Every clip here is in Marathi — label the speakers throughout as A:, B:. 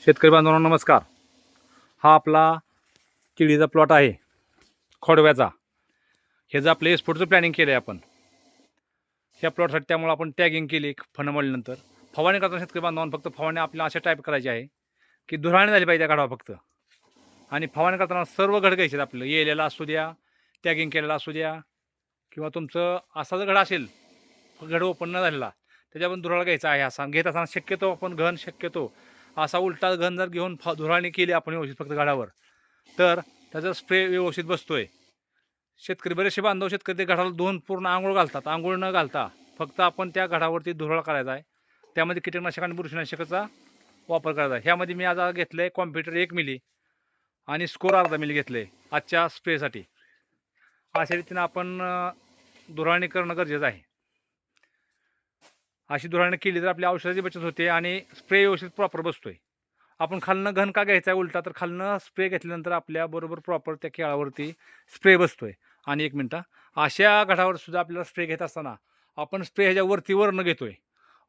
A: शेतकरी बांधवांनो नमस्कार. हा आपला केळीचा प्लॉट आहे खोडव्याचा. हे जर आपलं एक्सपोर्टचं प्लॅनिंग केलं आहे आपण ह्या प्लॉटसाठी. त्यामुळे आपण टॅगिंग केली फणमळल्यानंतर फवारणी करताना शेतकरी बांधवांना फक्त फवारणी आपल्याला अशा टाईप करायची आहे की धुराणी झाली पाहिजे त्या गाढवा फक्त. आणि फवारणी करताना सर्व घड घ्यायचे आहेत आपलं. येलेला असू द्या, टॅगिंग केलेला असू द्या, किंवा तुमचं असा जर घड असेल घड ओपन न झालेला त्याच्यावर धुराळा घ्यायचा आहे. असा घेत असताना शक्यतो आपण घन शक्यतो असा उलटा घन जर घेऊन धुराणी केली आपण व्यवस्थित फक्त घडावर, तर त्याचा स्प्रे व्यवस्थित बसतोय. शेतकरी बरेचसे बांधव शेतकरी ते घडाला धुवून पूर्ण आंघोळ घालतात. आंघोळ न घालता फक्त आपण त्या घडावरती धुराळा करायचा आहे. त्यामध्ये कीटकनाशक आणि बुरशीनाशकाचा वापर करायचा आहे. ह्यामध्ये मी आज घेतलं आहे कॉम्प्युटर 1 मिली आणि स्कोर अर्धा मिली घेतलं आहे आजच्या स्प्रेसाठी. अशा रीतीनं आपण धुराणी करणं गरजेचं आहे. अशी धुराणी केली तर आपल्या औषधाची बचत होते आणि स्प्रे व्यवस्थित प्रॉपर बसतोय. आपण खालनं घन का घ्यायचा आहे उलटा, तर खालनं स्प्रे घेतल्यानंतर आपल्याबरोबर प्रॉपर त्या केळावरती स्प्रे बसतोय. आणि एक मिनटं, अशा घडावर सुद्धा आपल्याला स्प्रे घेत असताना आपण स्प्रे ह्याच्यावरती वरनं घेतोय.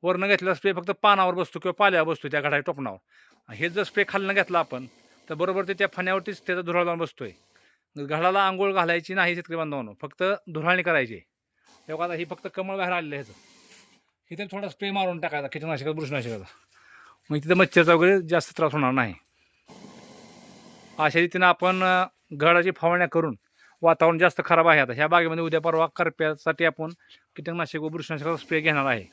A: वरनं घेतलेला स्प्रे फक्त पानावर बसतो किंवा पाल्यावर बसतो त्या घडाच्या टोपणावर. हे जर स्प्रे खालनं घेतला आपण तर बरोबर ते त्या फण्यावरतीच त्याचा धुराळ जाऊन बसतोय. घडाला आंघोळ घालायची नाही शेतकरी बांधवांनो, फक्त धुराळणी करायची. तेव्हा आता ही फक्त कमळ बाहेर आलेलं आहे ह्याचं. इथे थोडा स्प्रे मारून टाकायचा कीटकनाशकाचा बुरशीनाशकाचा, मग तिथं मच्छरचा वगैरे जास्त त्रास होणार नाही. अशा रीतीनं आपण घडाची फवारण्या करून, वातावरण जास्त खराब आहे आता ह्या बागेमध्ये, उद्या परवा करप्यासाठी आपण कीटकनाशक व बुरशीनाशकाचा स्प्रे घेणार आहे.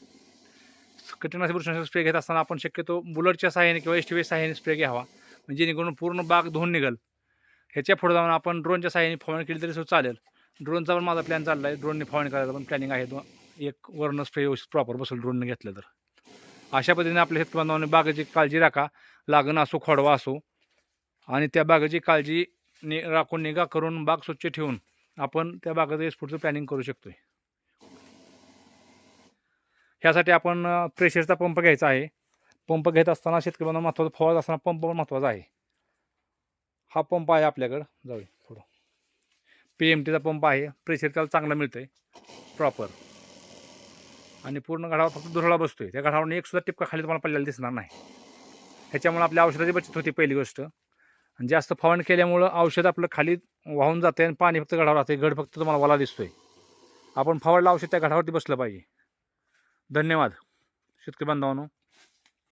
A: कीटकनाशक बुरशीनाशक स्प्रे घेत असताना आपण शक्यतो बुलटच्या सहाय्याने किंवा एसटीव्ही सहाय्याने स्प्रे घ्यावा, म्हणजे जेणेकरून पूर्ण बाग धुवून निघेल. ह्याच्या पुढे जाऊन आपण ड्रोनच्या सहाय्याने फवारणी केली तरी सुद्धा चालेल. ड्रोनचा पण माझा प्लॅन चालला आहे. ड्रोनने फवारणी करायचा पण प्लॅनिंग आहे. एक वरनं स्प्रे व्यवस्थित प्रॉपर बसेल ड्रोनने घेतलं तर. अशा पद्धतीने आपल्या शेतकरी बांधवांनी बागेची काळजी राखा. लागण असो खोडवा असो, आणि त्या बागेची काळजी राखून निगा करून बाग स्वच्छ ठेवून आपण त्या बागेचं एक्सपोर्टचं प्लॅनिंग करू शकतोय. ह्यासाठी आपण प्रेशरचा पंप घ्यायचा आहे. पंप घेत असताना शेतकरी बांधवांना महत्त्वाचं, फवारत असताना पंप पण महत्त्वाचा आहे. हा पंप आहे आपल्याकडं, जाऊ थोडं PMTचा पंप आहे. प्रेशर त्याला चांगलं मिळतं आहे प्रॉपर. आणि पूर्ण घडावर फक्त धुराळा बसतोय. त्या घडावर एक सुद्धा टिपका खाली तुम्हाला पडलेला दिसणार नाही. ह्याच्यामुळे आपल्या औषधाची बचत होती पहिली गोष्ट. आणि जास्त फवारणी केल्यामुळं औषध आपलं खाली वाहून जाते आणि पाणी फक्त घडावर राहते. घड फक्त तुम्हाला वाला दिसतोय. आपण फवारलं औषध त्या घडावरती बसलं पाहिजे. धन्यवाद शेतकरी बांधवांनो.